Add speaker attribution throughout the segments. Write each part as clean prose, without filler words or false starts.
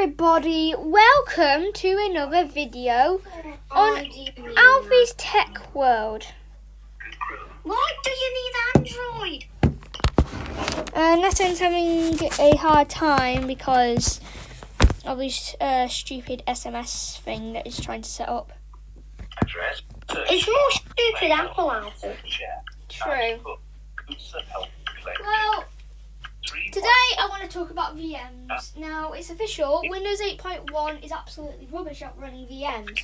Speaker 1: everybody, welcome to another video on Alfie's Tech World.
Speaker 2: Why do you need Android?
Speaker 1: Nathan's having a hard time because of his stupid SMS thing that he's trying to set up.
Speaker 2: It's more stupid Apple, Alfie.
Speaker 1: True. Well, today I want to talk about VMs. Now, it's official, Windows 8.1 is absolutely rubbish at running VMs.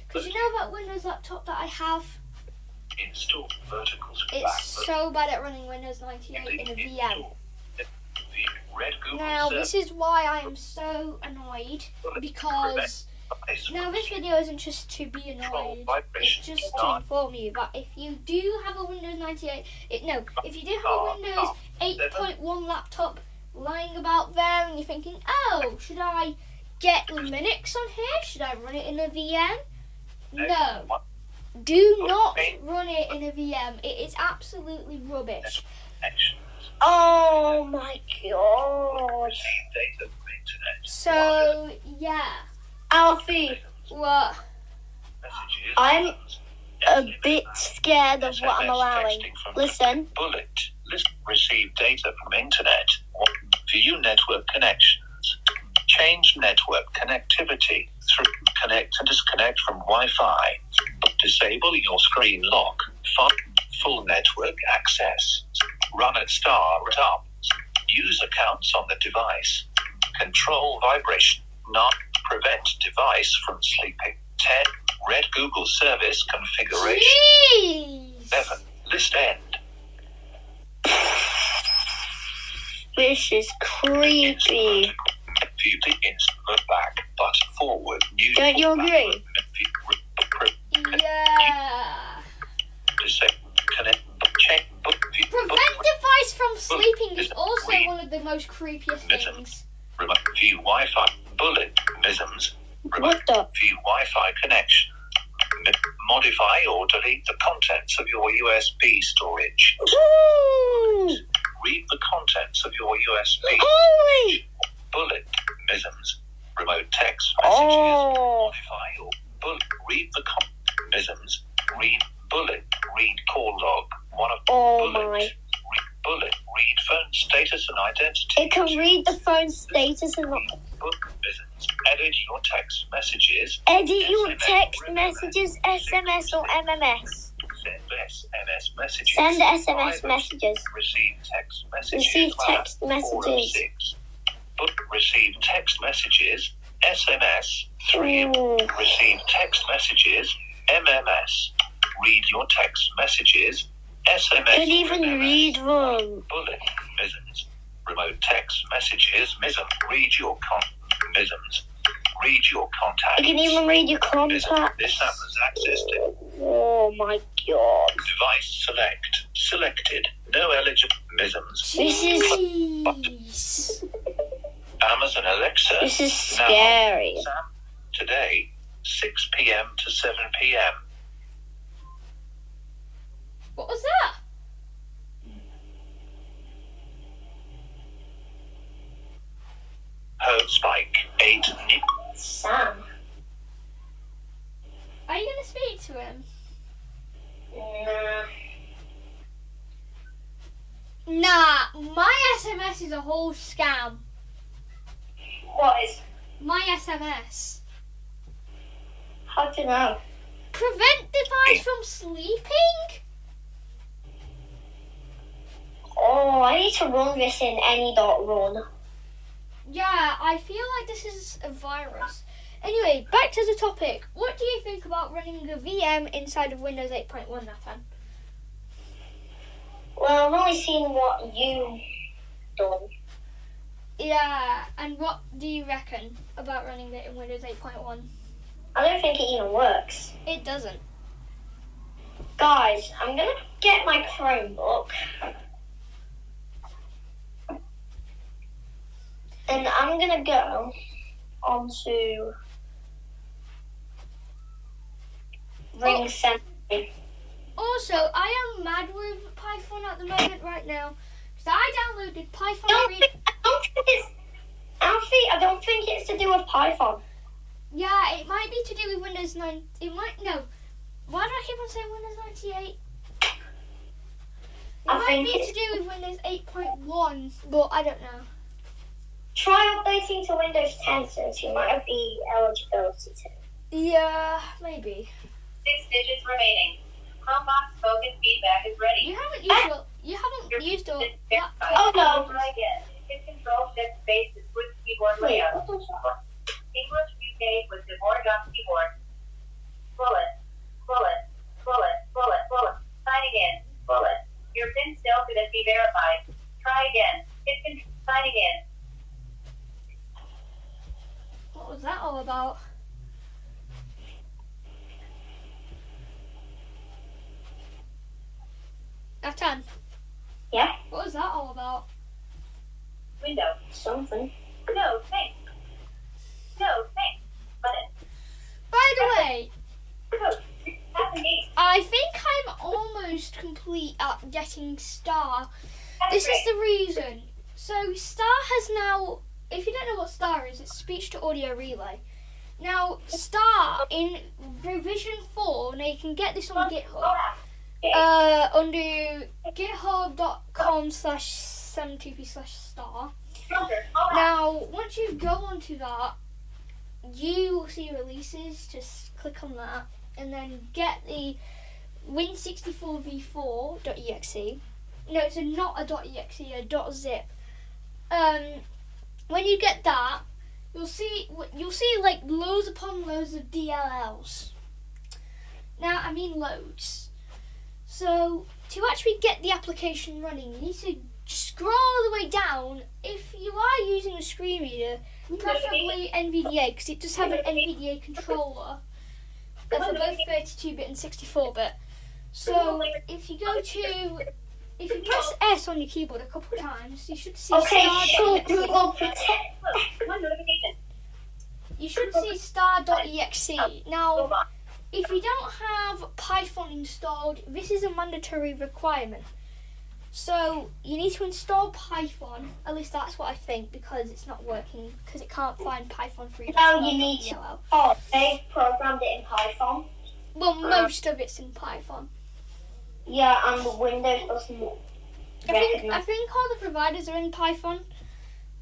Speaker 1: Because you know that Windows laptop that I have? It's so bad at running Windows 98 in a VM. Now, this is why I am so annoyed, because now this video isn't just to be annoyed, it's just to inform you that if you do have a Windows 98, if you do have a Windows 8.1 laptop lying about there and you're thinking, oh, should I get Linux on here? Should I run it in a VM? No. Do not run it in a VM. It is absolutely rubbish.
Speaker 2: Oh my god.
Speaker 1: So, yeah.
Speaker 2: Alfie,
Speaker 1: What?
Speaker 2: I'm a bit scared of what I'm allowing. Listen.
Speaker 3: Bullet. Receive data from internet. View network connections. Change network connectivity. Through connect and disconnect from Wi-Fi. Disable your screen lock. Full network access. Run at startup. Use accounts on the device. Control vibration. Not prevent device from sleeping. 10. Red Google service configuration.
Speaker 1: Jeez.
Speaker 3: 11. List end.
Speaker 2: This is creepy.
Speaker 3: View the insert back button forward.
Speaker 2: Don't you agree?
Speaker 1: Yeah.
Speaker 3: Connect. Check.
Speaker 1: Prevent device from sleeping is also one of the most creepiest things.
Speaker 3: Remote view Wi-Fi. Bullet. Misms.
Speaker 2: What the?
Speaker 3: View Wi-Fi connection. Modify or delete the contents of your USB storage.
Speaker 2: Ooh.
Speaker 3: Read the contents of your USB.
Speaker 2: Holy.
Speaker 3: Bullet. Misms. Remote text messages.
Speaker 2: Oh.
Speaker 3: Modify or bullet. Read the misms. Read bullet. Read call log. One of
Speaker 2: Oh
Speaker 3: bullet.
Speaker 2: my.
Speaker 3: Read bullet. Read phone status and identity.
Speaker 2: It can read the phone status and
Speaker 3: Book misms. Edit your text messages.
Speaker 2: edit your text messages, SMS or MMS.
Speaker 3: Send SMS messages.
Speaker 2: Send SMS
Speaker 3: Private.
Speaker 2: messages.
Speaker 3: Receive text messages.
Speaker 2: Receive text
Speaker 3: Class 4 of
Speaker 2: messages.
Speaker 3: 6. Book receive text messages. SMS 3.
Speaker 2: Ooh.
Speaker 3: Receive text messages. MMS. Read your text messages. SMS.
Speaker 2: Can even
Speaker 3: MMS.
Speaker 2: read them.
Speaker 3: Bullet. Misms. Remote text messages. Mism. Read your misms. Read your contacts.
Speaker 2: You can even read your
Speaker 3: Mism.
Speaker 2: contacts.
Speaker 3: This app has access to
Speaker 2: Oh my god.
Speaker 3: device select. Selected. No eligible misms.
Speaker 2: This is
Speaker 1: Jeez.
Speaker 3: Amazon Alexa.
Speaker 2: this is
Speaker 3: Now,
Speaker 2: scary.
Speaker 3: Sam, today, 6 p.m. to 7 p.m.
Speaker 1: What was that?
Speaker 3: Home spike 8.
Speaker 2: Sam.
Speaker 1: Are you going to speak to him?
Speaker 2: Nah.
Speaker 1: Nah, my SMS is a whole scam.
Speaker 2: What is?
Speaker 1: My SMS.
Speaker 2: How do you know?
Speaker 1: Prevent device from sleeping?
Speaker 2: Oh, I need to run this in any.run.
Speaker 1: Yeah, I feel like this is a virus. Anyway, back to the topic. What do you think about running a VM inside of Windows 8.1, Nathan?
Speaker 2: Well, I've only seen what you've done.
Speaker 1: Yeah, and what do you reckon about running it in Windows 8.1?
Speaker 2: I don't think it even works.
Speaker 1: It doesn't.
Speaker 2: Guys, I'm gonna get my Chromebook. And I'm gonna go onto Ring Center.
Speaker 1: Also, I am mad with Python at the moment right now. Because I downloaded Python.
Speaker 2: I don't think it's Alfie, I don't think it's it's to do with Python.
Speaker 1: Yeah, it might be to do with Windows 9. It might, no. Why do I keep on saying Windows 98? It might be to do with Windows 8.1, but I don't know.
Speaker 2: Try updating to Windows 10 since you might have the eligibility to.
Speaker 1: Yeah, maybe.
Speaker 3: 6 digits remaining. Chromebox spoken feedback is ready.
Speaker 1: You haven't used all laptop.
Speaker 2: Oh no.
Speaker 3: Try again. Hit Control Shift Space to switch keyboard layout. English UK with the Oregon keyboard. Bullet. Signing in. Bullet. Your PIN still couldn't be verified. Try again. Hit Control. Signing in.
Speaker 1: What was that all about? Atan,
Speaker 2: Yeah?
Speaker 1: what was that all about?
Speaker 3: Window.
Speaker 2: Something.
Speaker 3: No, thanks. Button.
Speaker 1: By the way,
Speaker 3: Code. Tap engage.
Speaker 1: I think I'm almost complete at getting Star. This is the reason. So Star has now, if you don't know what Star is, it's speech to audio relay. Now Star in revision 4, now you can get this on GitHub. Under github.com/7tp/star. Now, once you go onto that, you will see releases. Just click on that, and then get the win64v4.exe. No, it's not a .exe, a .zip. When you get that, you'll see like loads upon loads of DLLs. Now, I mean loads. So, to actually get the application running, you need to scroll all the way down. If you are using a screen reader, preferably NVDA, because it does have an NVDA controller for both 32-bit and 64-bit. So, if you press S on your keyboard a couple of times, you should see star.exe. Now, if you don't have Python installed, this is a mandatory requirement. So you need to install Python, at least that's what I think, because it's not working, because it can't find Python 3.
Speaker 2: No, you need to. Oh, they've programmed it in Python.
Speaker 1: Well, most of it's in Python.
Speaker 2: Yeah, and the Windows doesn't.
Speaker 1: I think all the providers are in Python.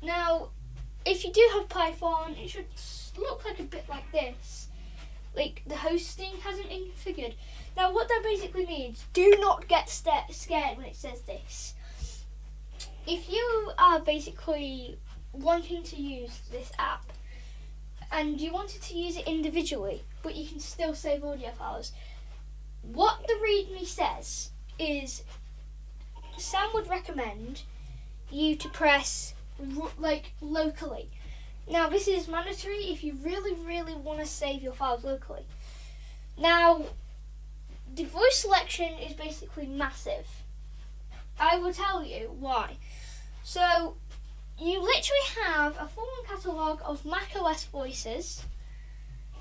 Speaker 1: Now, if you do have Python, it should look like a bit like this. Like, the hosting hasn't been configured. Now, what that basically means, do not get scared when it says this. If you are basically wanting to use this app, and you wanted to use it individually, but you can still save audio files, what the README says is, Sam would recommend you to press, locally. Now, this is mandatory if you really, really want to save your files locally. Now, the voice selection is basically massive. I will tell you why. So, you literally have a full catalogue of macOS voices.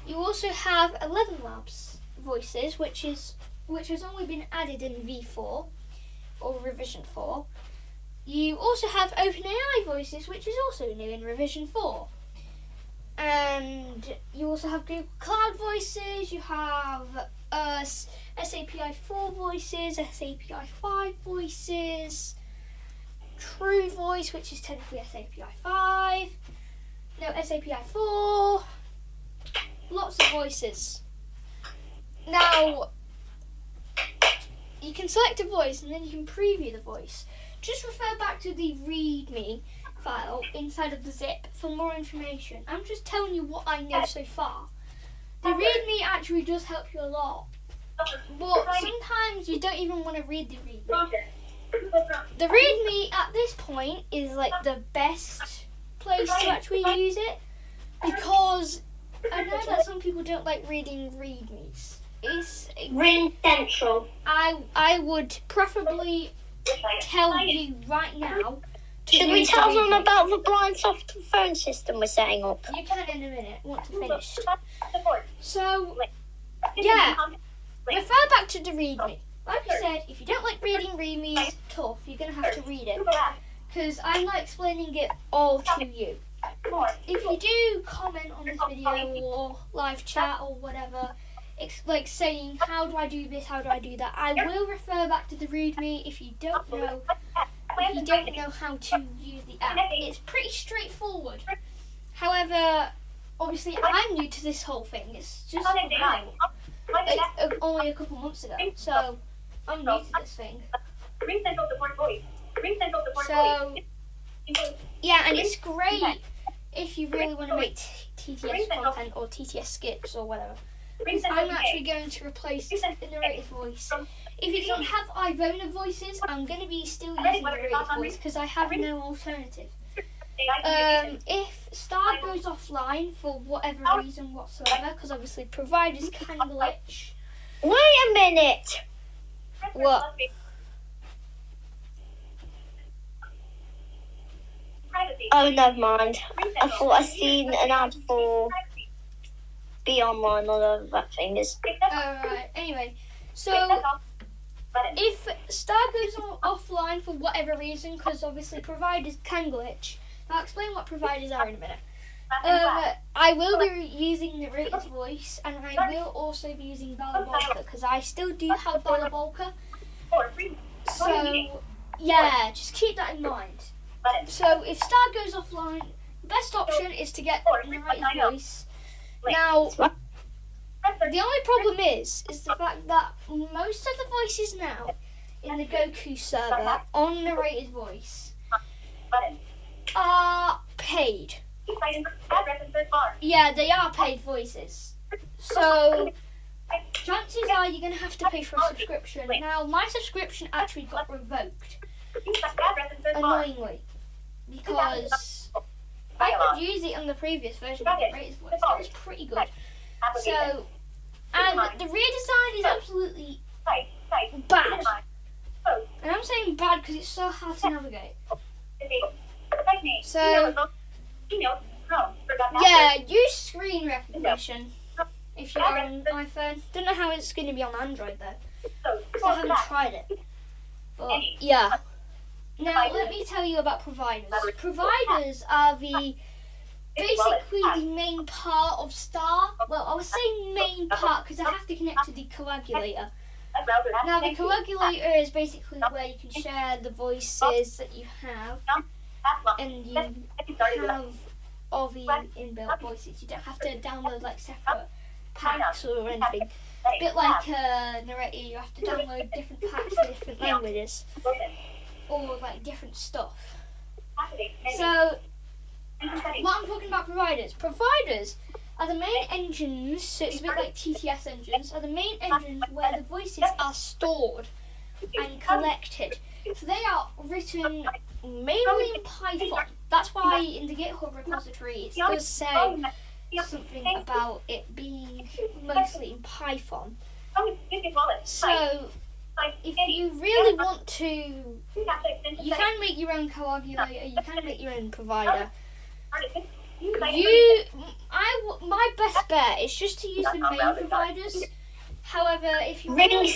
Speaker 1: You also have 11 Labs voices, which has only been added in V4 or revision 4. You also have OpenAI voices, which is also new in revision 4. And you also have Google Cloud voices, you have SAPI 4 voices, SAPI 5 voices, True Voice, which is technically SAPI 5, no, SAPI 4, lots of voices. Now, you can select a voice and then you can preview the voice. Just refer back to the README file inside of the zip for more information. I'm just telling you what I know so far. The README actually does help you a lot, but sometimes you don't even want to read the README. The README at this point is like the best place to actually use it, because I know that some people don't like reading READMEs. It's
Speaker 2: Ring Central.
Speaker 1: I would preferably tell you right now.
Speaker 2: Should we tell them about the blind soft phone system we're setting up?
Speaker 1: You can in a minute, once I'm finished. So, yeah, refer back to the README. Like I said, if you don't like reading READMEs, tough, you're going to have to read it. Because I'm not explaining it all to you. If you do video or live chat or whatever, like saying how do I do this, how do I do that. I will refer back to the README if you don't know how to use the app. It's pretty straightforward. However, obviously I'm new to this whole thing. It's just now, like, only a couple months ago, so I'm new to this thing. So yeah, and it's great if you really want to make TTS content or TTS skips or whatever. I'm actually going to replace the narrated voice. If you don't have Ivona voices, I'm going to be still using narrated voice because I have no alternative. If Star goes offline for whatever reason whatsoever, because obviously providers can glitch.
Speaker 2: Wait a minute.
Speaker 1: What?
Speaker 2: Oh, never mind. I thought I seen an ad for Be Online or whatever that thing is.
Speaker 1: Alright, anyway. So, if Star goes offline for whatever reason, because obviously providers can glitch, I'll explain what providers are in a minute. I will be using narrator's voice, and I will also be using Balabolka, because I still do have Balabolka. So, yeah, just keep that in mind. So, if Star goes offline, the best option is to get narrator's voice. Now, the only problem is the fact that most of the voices now in the Goku server on narrated voice are paid. Yeah, they are paid voices. So, chances are you're going to have to pay for a subscription. Now, my subscription actually got revoked, annoyingly, because I could use it on the previous version of the narrated voice. It was pretty good. So, and the redesign is absolutely bad. And I'm saying bad because it's so hard to navigate. So, yeah, use screen recognition if you're on iPhone. Don't know how it's going to be on Android though, because I haven't tried it. But yeah. Now let me tell you about providers. Providers are basically the main part of Star. Well, I was saying main part because I have to connect to the coagulator. Now the coagulator is basically where you can share the voices that you have, and you have all the inbuilt voices. You don't have to download like separate packs or anything. A bit like narrator, you have to download different packs for different languages or like different stuff. So, what I'm talking about providers. Providers are the main engines, so it's a bit like TTS engines, are the main engines where the voices are stored and collected. So they are written mainly in Python. That's why in the GitHub repository it does say something about it being mostly in Python. So, if you really want to, you can make your own coagulator, you can make your own provider. My best bet is just to use the main providers. However, if you really want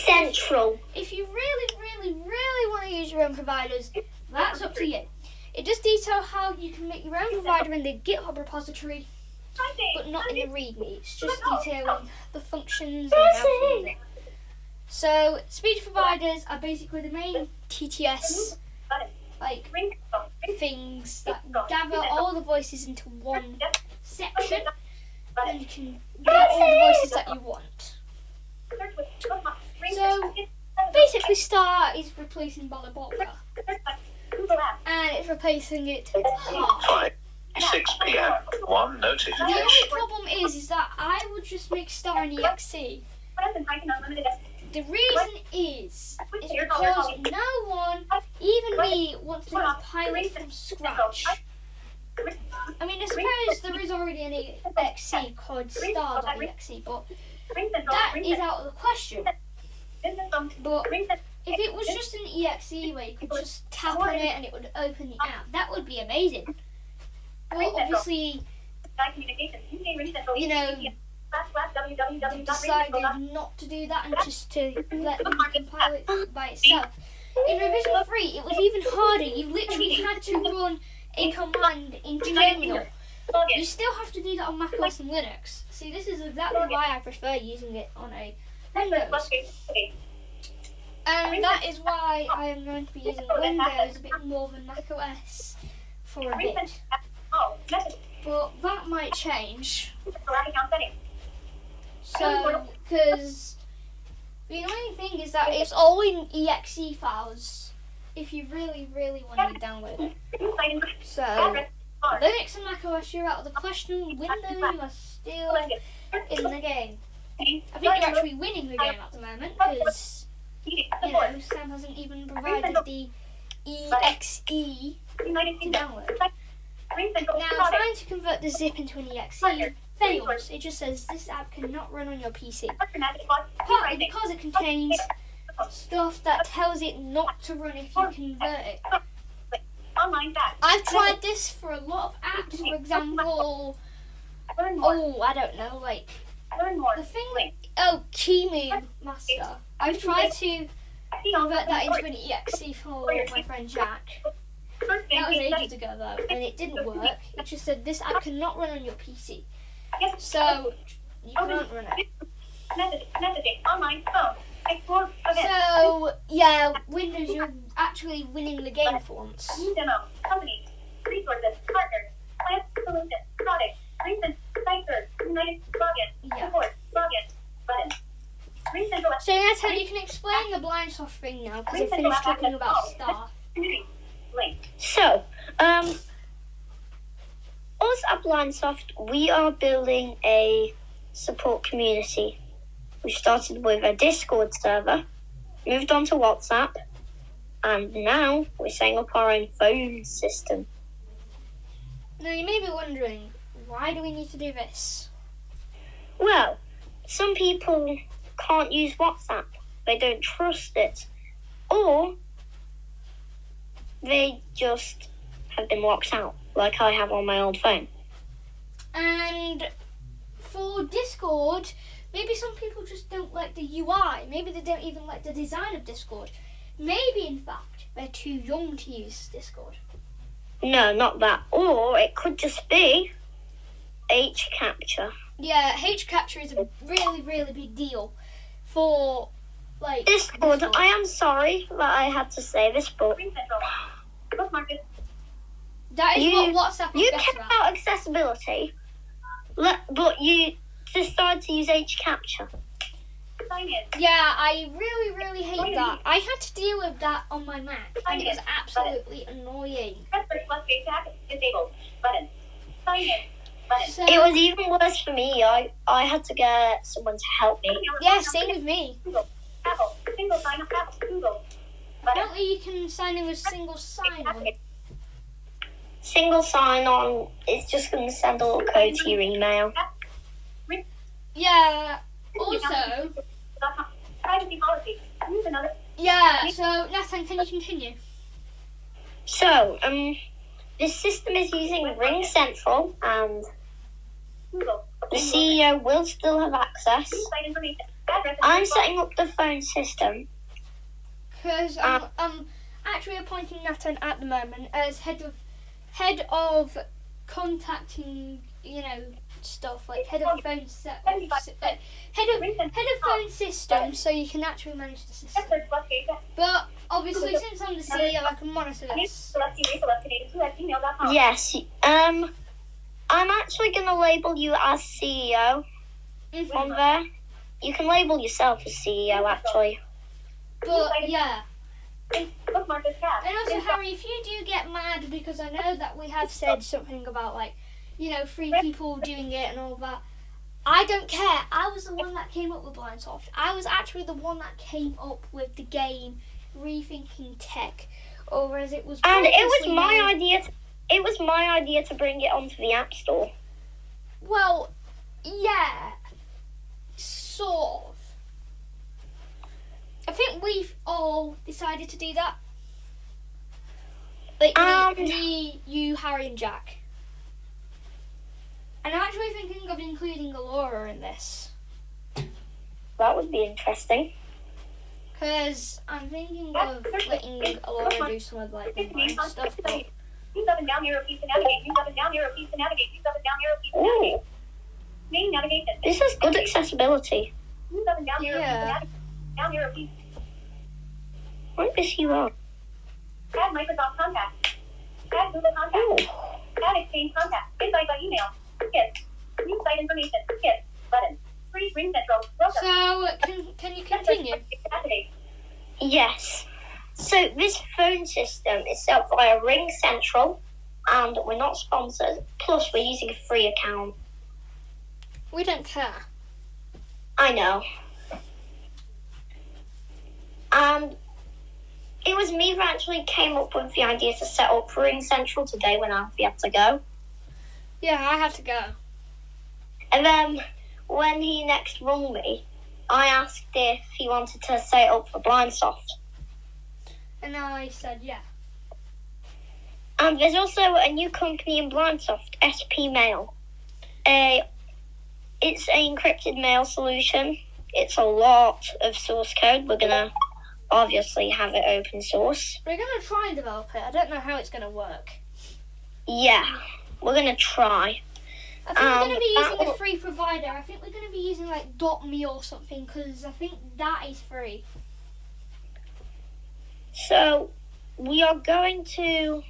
Speaker 1: to use your own providers, that's up to you. It does detail how you can make your own provider in the GitHub repository, but not in the README. It's just detailing the functions and how to use it. So, speech providers are basically the main TTS like things that gather all the voices into one section, and you can get all the voices that you want. So, basically Star is replacing Balabolka, and it's replacing it hard.
Speaker 3: 6 p.m. One notification.
Speaker 1: The only problem is that I would just make Star an EXE. The reason is because no one, even me, wants to compile it from scratch. I mean, I suppose there is already an EXE called Star.exe, but that is out of the question. But if it was just an EXE where you could just tap on it and it would open the app, that would be amazing. But obviously, you know, they decided not to do that and just to let them compile it by itself. In revision 3, it was even harder. You literally had to run a command in terminal You still have to do that on macOS and Linux. See, this is exactly why I prefer using it on a Windows. And that is why I am going to be using Windows a bit more than macOS for a bit. But that might change. So, because the annoying thing is that it's all in exe files if you really, really want to download it. So, Linux and macOS, you're out of the question. Windows, you are still in the game. I think you're actually winning the game at the moment because, Sam hasn't even provided the exe to download. Now, trying to convert the zip into an exe fails. It just says this app cannot run on your PC. Partly because it contains stuff that tells it not to run if you convert it. I've tried this for a lot of apps, for example, I don't know, like, the thing, Kimu Master. I've tried to convert that into an exe for my friend Jack. That was ages ago though, and it didn't work. It just said this app cannot run on your PC. So, you can't run it. So, yeah, Windows, you're actually winning the game for once. So, Nathan, you can explain the BlindSoft thing now, because I finished talking about Star.
Speaker 2: So, us at BlindSoft, we are building a support community. We started with a Discord server, moved on to WhatsApp, and now we're setting up our own phone system.
Speaker 1: Now, you may be wondering, why do we need to do this?
Speaker 2: Well, some people can't use WhatsApp. They don't trust it. Or they just have been locked out, like I have on my old phone.
Speaker 1: And for Discord, maybe some people just don't like the UI. Maybe they don't even like the design of Discord. Maybe, in fact, they're too young to use Discord.
Speaker 2: No, not that. Or it could just be H-Capture.
Speaker 1: Yeah, H-Capture is a really, really big deal for, like,
Speaker 2: Discord. I am sorry that I had to say this, but
Speaker 1: that is what WhatsApp is
Speaker 2: you
Speaker 1: better
Speaker 2: care
Speaker 1: at.
Speaker 2: about accessibility, but you decide to use H-Capture.
Speaker 1: Yeah, I really, really hate that. I had to deal with that on my Mac, and it was absolutely annoying. So,
Speaker 2: It was even worse for me. I had to get someone to help me.
Speaker 1: yeah, same with me. Apparently you can sign in with single sign-on.
Speaker 2: Single sign-on is just going to send a little code to your email.
Speaker 1: Yeah, also, yeah, so Nathan, can you continue?
Speaker 2: So, this system is using Ring Central, and the CEO will still have access. I'm setting up the phone system.
Speaker 1: Because I'm actually appointing Nathan at the moment as head of contacting, stuff like head of phone phone system, so you can actually manage the system. But obviously, since I'm the CEO, I can monitor this.
Speaker 2: Yes. I'm actually going to label you as CEO on there. You can label yourself as CEO, actually.
Speaker 1: But yeah. And also, Harry, if you do get mad, because I know that we have said something about, like, 3 people doing it and all that, I don't care. I was the one that came up with BlindSoft. I was actually the one that came up with the game Rethinking Tech, or as it was.
Speaker 2: And it was my idea. It was my idea to bring it onto the App Store.
Speaker 1: Well, yeah, sort of. I think we've all decided to do that. Like me, you, Harry, and Jack. And I'm actually thinking of including Alora in this.
Speaker 2: That would be interesting.
Speaker 1: Because I'm thinking of letting Alora do some of, like, the mind stuff, but
Speaker 3: Use up and down arrow keys to navigate. Use up and down arrow keys to navigate. Use up and down arrow keys to navigate. Main navigation.
Speaker 2: This has good accessibility.
Speaker 3: Use up and down arrow keys to navigate. Down arrow keys.
Speaker 2: What is you on?
Speaker 3: Add Microsoft contacts. Add Google contacts. Add Exchange contacts. Invite by email. Skip. New site information. Skip. Button. Free Ring Central. Welcome.
Speaker 1: So, can you continue?
Speaker 3: Activate.
Speaker 2: Yes. So this phone system is set up via Ring Central, and we're not sponsored. Plus, we're using a free account.
Speaker 1: We don't care.
Speaker 2: I know. And it was me who actually came up with the idea to set up Ring Central today when Alfie had to go.
Speaker 1: Yeah, I had to go.
Speaker 2: And then when he next rung me, I asked if he wanted to set it up for BlindSoft.
Speaker 1: And I said, yeah.
Speaker 2: And there's also a new company in BlindSoft, SP Mail. It's an encrypted mail solution. It's a lot of source code. We're going to obviously have it open source.
Speaker 1: We're going to try and develop it. I don't know how it's going to work.
Speaker 2: Yeah, we're going to try.
Speaker 1: I think we're going to be using a free provider. I think we're going to be using like .me or something, because I think that is free.
Speaker 2: So, we are going to...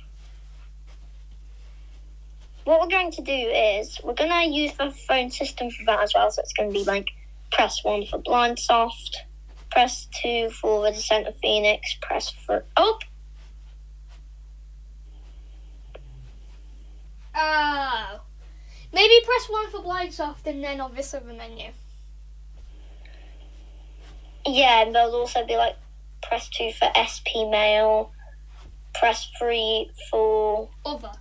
Speaker 2: What we're going to do is, we're going to use the phone system for that as well. So it's going to be like, press 1 for BlindSoft, press 2 for the Descent of Phoenix, press for... Oh!
Speaker 1: Oh. Maybe press 1 for BlindSoft and then obviously the menu.
Speaker 2: Yeah, and there'll also be like, press 2 for SP Mail, press 3 for
Speaker 1: Other.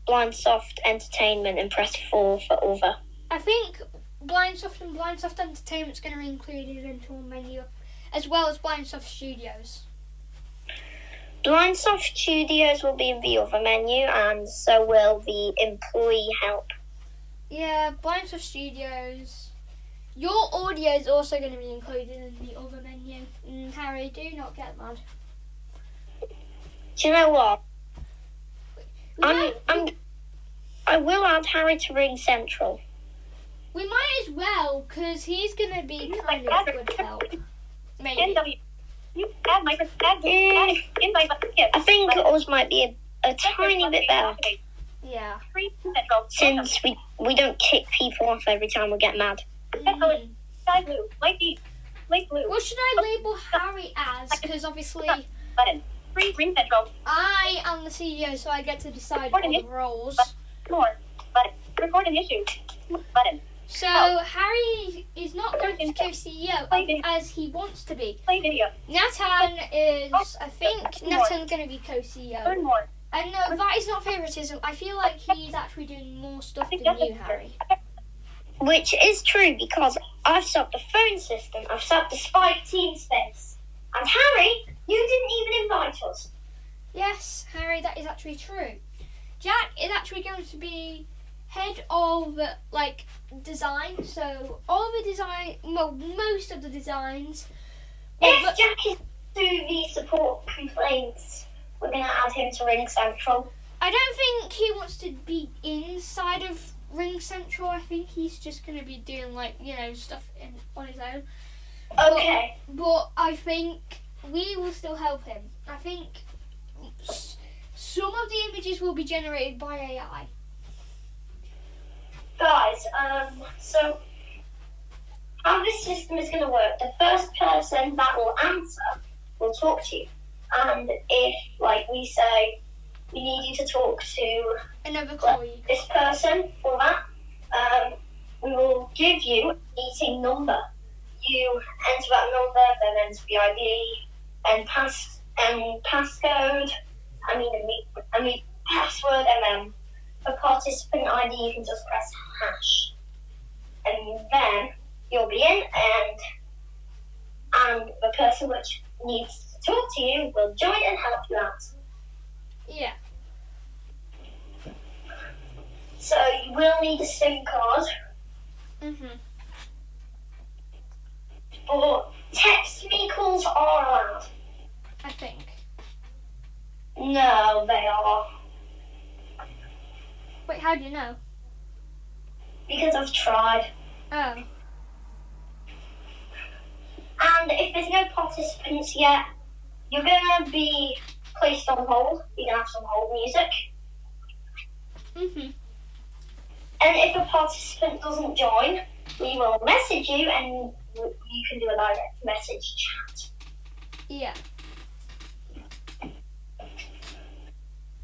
Speaker 2: BlindSoft Entertainment, and press 4 for Other.
Speaker 1: I think BlindSoft and BlindSoft Entertainment's going to be included into a menu, as well as BlindSoft Studios.
Speaker 2: BlindSoft Studios will be in the Other menu, and so will the Employee Help.
Speaker 1: Yeah, BlindSoft Studios. Your audio is also going to be included in the Other menu. Harry, do not get mad.
Speaker 2: Do you know what? I will add Harry to Ring Central.
Speaker 1: We might as well, because he's going to be kind of good help. Maybe.
Speaker 2: I think ours might be a tiny bit better.
Speaker 1: Yeah.
Speaker 2: Since we don't kick people off every time we get mad.
Speaker 3: Sky blue, light deep, light blue.
Speaker 1: What should I label Harry as? Because obviously
Speaker 3: Button. Free Ring Central.
Speaker 1: I am the CEO, so I get to decide all the roles.
Speaker 3: More. Button. Record an issue. Button.
Speaker 1: So Harry is not going to be co-CEO as he wants to be.
Speaker 3: Play video.
Speaker 1: Nathan is, I think Nathan's going to be co-CEO.
Speaker 3: Learn more.
Speaker 1: And no, that is not favouritism. I feel like he's actually doing more stuff than you, Harry.
Speaker 2: Which is true, because I've set up the phone system, I've set up the Spike team space. And Harry, you didn't even invite us.
Speaker 1: Yes, Harry, that is actually true. Jack is actually going to be head of, like, design. So all the design, well, most of the designs.
Speaker 2: If Jack is to the support complaints, we're going to add him to Ring Central.
Speaker 1: I don't think he wants to be inside of Ring Central. I think he's just going to be doing, like, you know, stuff on his own.
Speaker 2: Okay.
Speaker 1: But I think we will still help him. I think some of the images will be generated by AI.
Speaker 2: Guys, so how this system is going to work, the first person that will answer will talk to you. And if, like, we say, we need you to talk to
Speaker 1: Another colleague.
Speaker 2: this person for that, we will give you a meeting number. You enter that number, then enter the ID, and passcode, password, and then for participant ID, you can just press hash. And then you'll be in, and the person which needs to talk to you will join and help you out.
Speaker 1: Yeah.
Speaker 2: So you will need a SIM card. But text me calls are allowed.
Speaker 1: I think.
Speaker 2: No, they are.
Speaker 1: Wait, how do you know?
Speaker 2: Because I've tried.
Speaker 1: Oh.
Speaker 2: And if there's no participants yet, you're going to be placed on hold. You're going to have some hold music.
Speaker 1: Mhm.
Speaker 2: And if a participant doesn't join, we will message you and you can do a direct message chat.
Speaker 1: Yeah.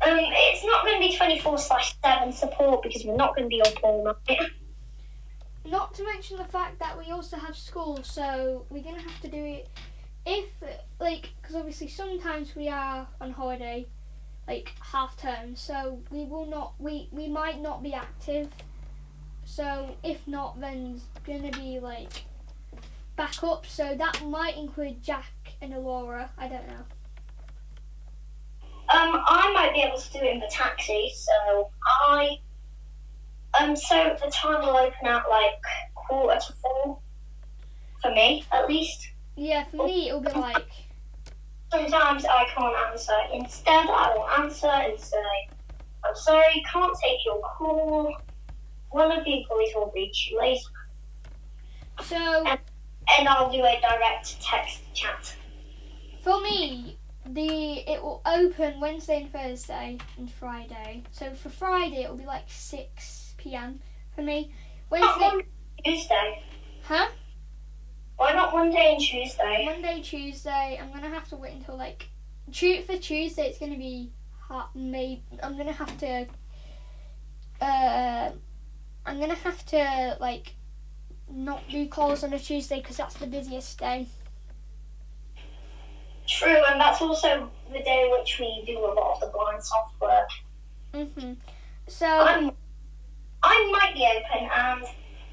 Speaker 2: It's not going to be 24/7 support because we're not going to be up all night.
Speaker 1: Not to mention the fact that we also have school, so we're going to have to do it because obviously sometimes we are on holiday, like half term, so we might not be active. So if not, then it's going to be like backup, so that might include Jack and Alora, I don't know.
Speaker 2: I might be able to do it in the taxi, so so the time will open at like 3:45 for me, at least.
Speaker 1: Yeah, for me it'll be like...
Speaker 2: Sometimes I can't answer. Instead, I will answer and say, I'm sorry, can't take your call. One of the employees will reach you later.
Speaker 1: So...
Speaker 2: And I'll do a direct text chat.
Speaker 1: For me, it will open Wednesday and Thursday and Friday. So for Friday, it will be like 6 p.m. for me.
Speaker 2: Not Monday, Tuesday.
Speaker 1: Huh?
Speaker 2: Why not Monday and Tuesday?
Speaker 1: Monday, Tuesday. I'm gonna have to wait until like for Tuesday. It's gonna be hot. Maybe I'm gonna have to like not do calls on a Tuesday because that's the busiest day.
Speaker 2: True, and that's also the day in which we do a lot of the blind software.
Speaker 1: Mhm. So
Speaker 2: I might be open, and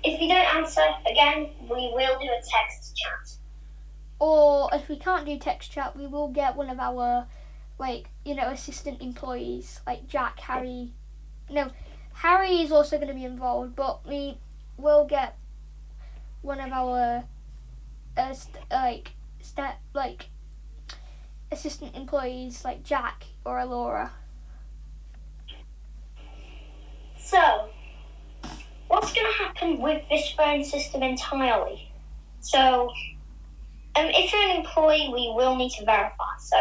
Speaker 2: if you don't answer again, we will do a text chat.
Speaker 1: Or if we can't do text chat, we will get one of our assistant employees like Jack, Harry. No, Harry is also going to be involved, but we will get one of our assistant employees like Jack or Alora.
Speaker 2: So, what's going to happen with this phone system entirely? So, if you're an employee, we will need to verify. So,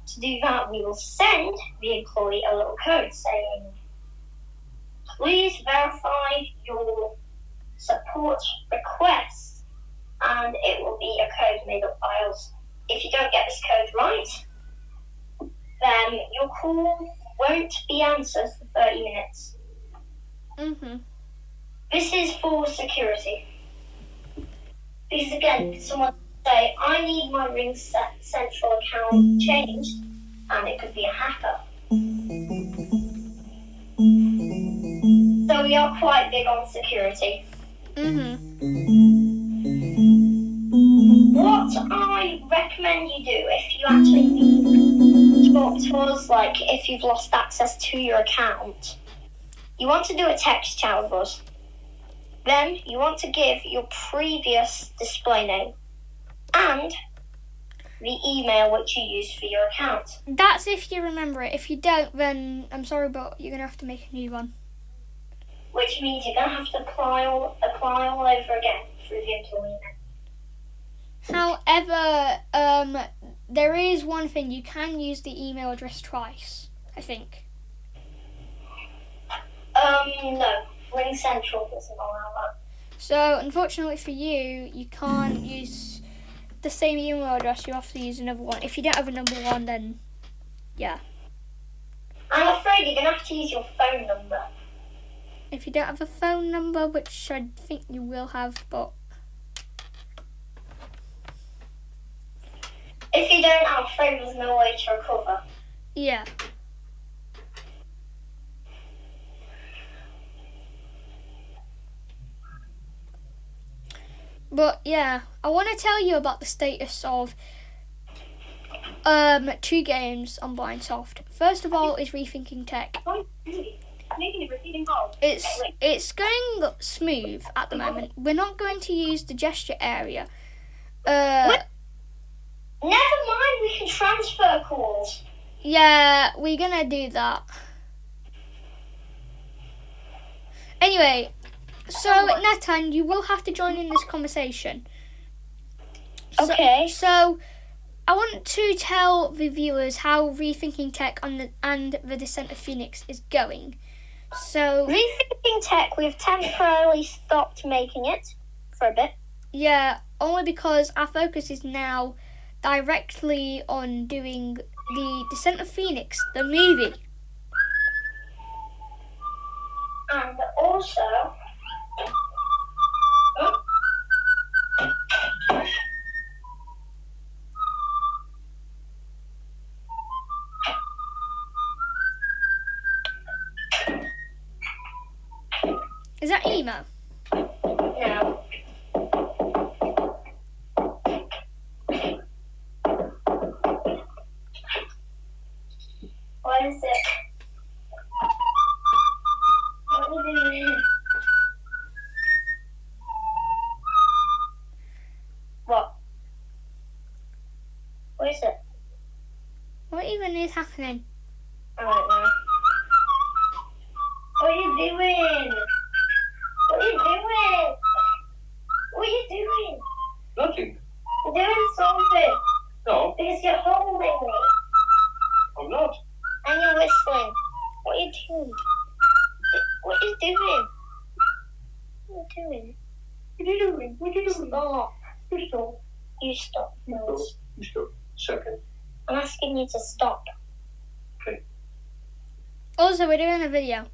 Speaker 2: to do that, we will send the employee a little code saying, please verify your support request, and it will be a code made up by us. If you don't get this code right, then your call won't be answered for 30 minutes.
Speaker 1: Mhm.
Speaker 2: This is for security. Because again, someone will say, I need my Ring Central account changed, and it could be a hacker. So we are quite big on security.
Speaker 1: Mhm.
Speaker 2: What I recommend you do if you actually need to talk to us, like if you've lost access to your account, you want to do a text chat with us. Then you want to give your previous display name and the email which you used for your account.
Speaker 1: That's if you remember it. If you don't, then I'm sorry, but you're going to have to make a new one.
Speaker 2: Which means you're going to have to apply all over again through the employee.
Speaker 1: However, there is one thing. You can use the email address twice, I think.
Speaker 2: No. Ring Central doesn't allow that.
Speaker 1: So, unfortunately for you, you can't use the same email address. You have to use another one. If you don't have a number one, then yeah.
Speaker 2: I'm afraid you're going to have to use your phone number.
Speaker 1: If you don't have a phone number, which I think you will have, but...
Speaker 2: If you don't, I'm afraid there's no way to recover.
Speaker 1: Yeah. But yeah, I want to tell you about the status of 2 games on Blindsoft. First of all is Rethinking Tech. It's going smooth at the moment. We're not going to use the gesture area.
Speaker 2: Never mind, we can transfer calls.
Speaker 1: Yeah, we're gonna do that. Anyway, so Nathan, you will have to join in this conversation.
Speaker 2: Okay.
Speaker 1: So I want to tell the viewers how Rethinking Tech and the Descent of Phoenix is going. So
Speaker 2: Rethinking Tech, we've temporarily stopped making it for a bit.
Speaker 1: yeah, only because our focus is now directly on doing the Descent of Phoenix, the movie.
Speaker 2: And also... Oh.
Speaker 1: Is that email?
Speaker 2: No. What is it? What is it? What? What is it?
Speaker 1: What even is happening?
Speaker 2: I don't know. What are you doing? What are you doing? What are you doing?
Speaker 3: Nothing.
Speaker 2: You're doing something.
Speaker 3: No,
Speaker 2: Because you're holding me.
Speaker 3: I'm not.
Speaker 2: And you're whistling. What are you doing? What are you doing? What are you doing?
Speaker 3: What are you doing? What are you doing?
Speaker 2: Stop.
Speaker 3: You stop.
Speaker 2: You stop. No.
Speaker 3: You stop. Second.
Speaker 2: I'm asking you to stop.
Speaker 3: Okay.
Speaker 1: Also, we're doing a video.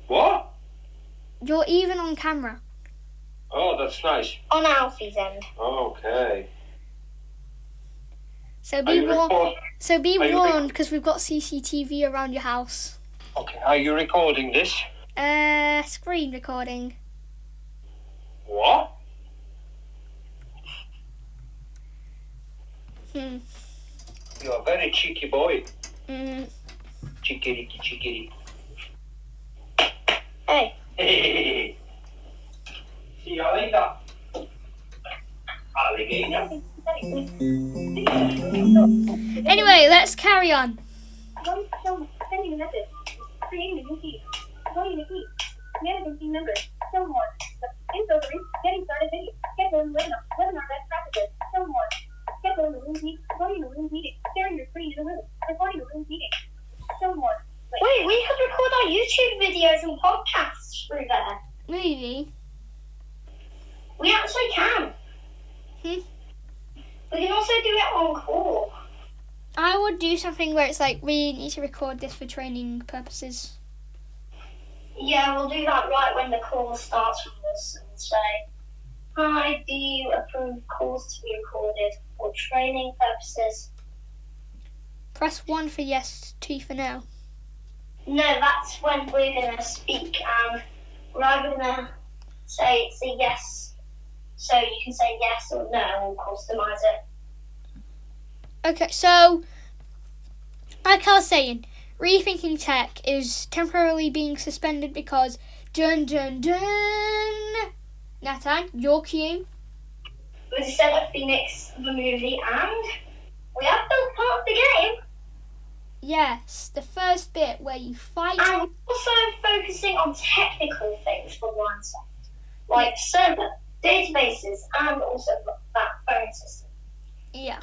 Speaker 3: What?
Speaker 1: You're even on camera.
Speaker 3: Oh, that's nice.
Speaker 2: On Alfie's end.
Speaker 3: Okay.
Speaker 1: So
Speaker 3: Are
Speaker 1: be
Speaker 3: you
Speaker 1: warned.
Speaker 3: record-
Speaker 1: So be
Speaker 3: are you
Speaker 1: warned, because we've got CCTV around your house.
Speaker 3: Okay. Are you recording this?
Speaker 1: Screen recording.
Speaker 3: What?
Speaker 1: Hmm.
Speaker 3: You're a very cheeky boy.
Speaker 1: Mm.
Speaker 3: Cheeky, cheeky.
Speaker 2: Hey.
Speaker 3: See you later. Alligator.
Speaker 1: Anyway, let's carry on.
Speaker 2: Sending a message. Creating a new feed. Joining the feed. Managing team members. Show more. Info for getting started video. Scheduling webinar best practices. Show more. Scheduling the room meeting. Joining the room meeting. Sharing your screen in the room. Recording the room meeting. Show more. Wait, we could record our YouTube videos and podcasts through there.
Speaker 1: Movie.
Speaker 2: We actually can.
Speaker 1: Hmm.
Speaker 2: We can also do it on call.
Speaker 1: I would do something where it's like, we need to record this for training purposes.
Speaker 2: Yeah, we'll do that right when the call starts from us and say, hi, do you approve calls to be recorded for training purposes?
Speaker 1: Press 1 for yes, 2 for no.
Speaker 2: No, that's when we're going to speak and we're either going to say it's a yes. So you can say yes or no and we'll customise it.
Speaker 1: Okay, so, like I was saying, Rethinking Tech is temporarily being suspended because dun dun dun. Nathan, your cue.
Speaker 2: We Descent of Phoenix, the movie, and we have built part of the game.
Speaker 1: Yes, the first bit where you fight.
Speaker 2: And we're also focusing on technical things for Blindside, like server, databases, and also that phone system.
Speaker 1: Yeah.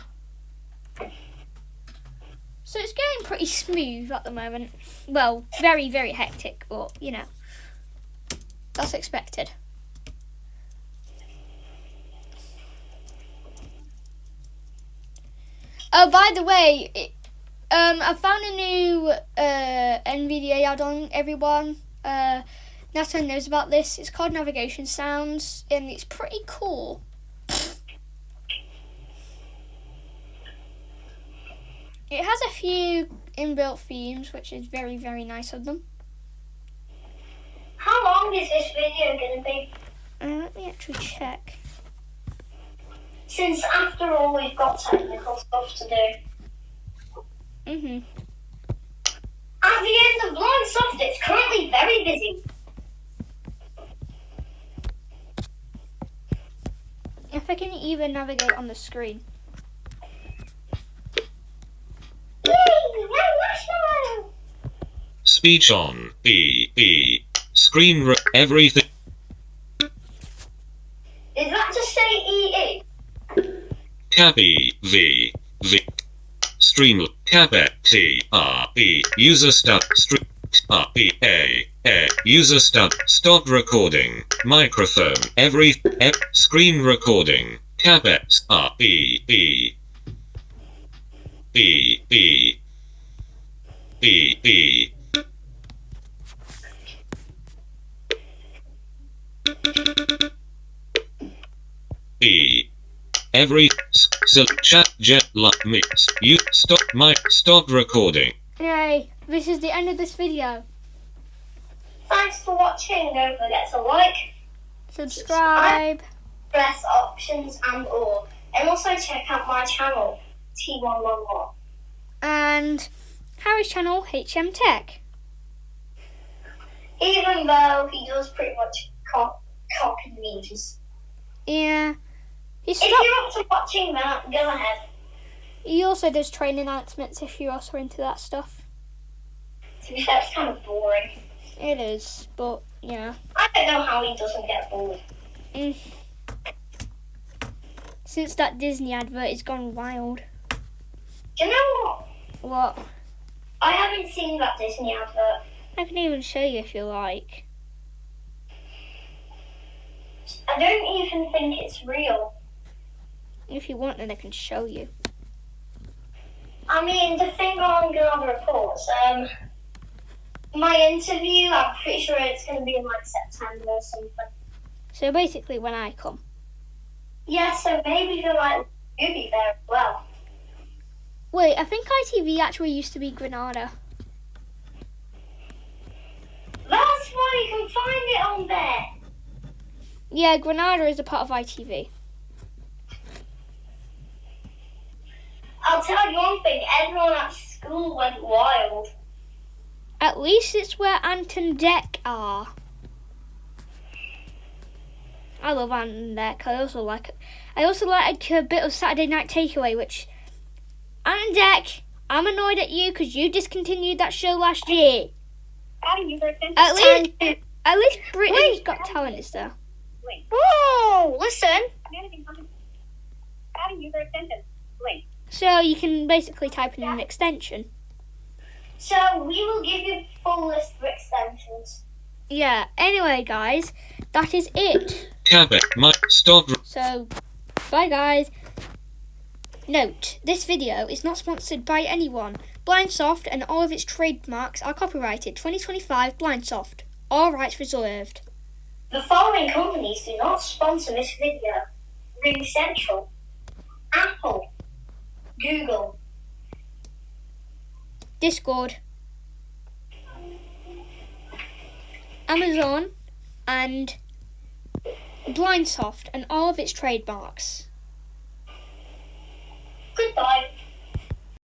Speaker 1: So it's going pretty smooth at the moment. Well, very, very hectic, but, you know, that's expected. Oh, by the way, I found a new NVDA add-on, everyone. Nathan knows about this. It's called Navigation Sounds, and it's pretty cool. It has a few inbuilt themes, which is very, very nice of them.
Speaker 2: How long is this video going to be?
Speaker 1: Let me actually check.
Speaker 2: Since after all we've got technical stuff to do.
Speaker 1: Mhm.
Speaker 2: At the end of Blindsoft, it's currently very busy.
Speaker 1: If I can even navigate on the screen.
Speaker 2: Yay! Now watch them!
Speaker 4: Speech on.
Speaker 3: everything.
Speaker 2: Did that just say EE?
Speaker 3: Cappy V stream Cappy TRE user stop stream A user stop recording microphone every screen recording Capex E every chat jet like mix you stop recording.
Speaker 1: Yay, this is the end of this video.
Speaker 2: Thanks for watching. Don't forget to like,
Speaker 1: Subscribe.
Speaker 2: press options and all. And also check out my channel, T111.
Speaker 1: And Harry's channel, HM Tech.
Speaker 2: Even though he does pretty much copy memes.
Speaker 1: Yeah.
Speaker 2: If you're up to watching that, go ahead.
Speaker 1: He also does train announcements if you're also into that stuff.
Speaker 2: To be fair, it's kind of boring.
Speaker 1: It is, but yeah.
Speaker 2: I don't know how he doesn't get bored.
Speaker 1: Since that Disney advert has gone wild.
Speaker 2: Do you know what?
Speaker 1: What?
Speaker 2: I haven't seen that Disney advert.
Speaker 1: I can even show you if you like.
Speaker 2: I don't even think it's real.
Speaker 1: If you want, then I can show you.
Speaker 2: I mean, the thing on Global Reports, my interview, I'm pretty sure it's going to be in like September or something.
Speaker 1: So basically when I come.
Speaker 2: Yeah, so maybe you'll be there as well.
Speaker 1: Wait, I think ITV actually used to be Granada.
Speaker 2: That's why you can find it on there.
Speaker 1: Yeah, Granada is a part of ITV.
Speaker 2: I'll tell you one thing, everyone at school went wild.
Speaker 1: At least it's where Ant and Dec are. I love Ant and Dec. I also like a bit of Saturday Night Takeaway, which Ant and Dec, I'm annoyed at you because you discontinued that show last year. At least Britain's Got Talent is there.
Speaker 2: Wait. Whoa! Listen.
Speaker 1: So you can basically type in an extension.
Speaker 2: So we will give you a full list of extensions.
Speaker 1: Yeah. Anyway, guys, that is it. So, bye, guys. Note: this video is not sponsored by anyone. Blindsoft and all of its trademarks are copyrighted 2025 Blindsoft. All rights reserved.
Speaker 2: The following companies do not sponsor this video: Ring Central, Apple, Google,
Speaker 1: Discord, Amazon, and Blindsoft and all of its trademarks.
Speaker 2: Goodbye.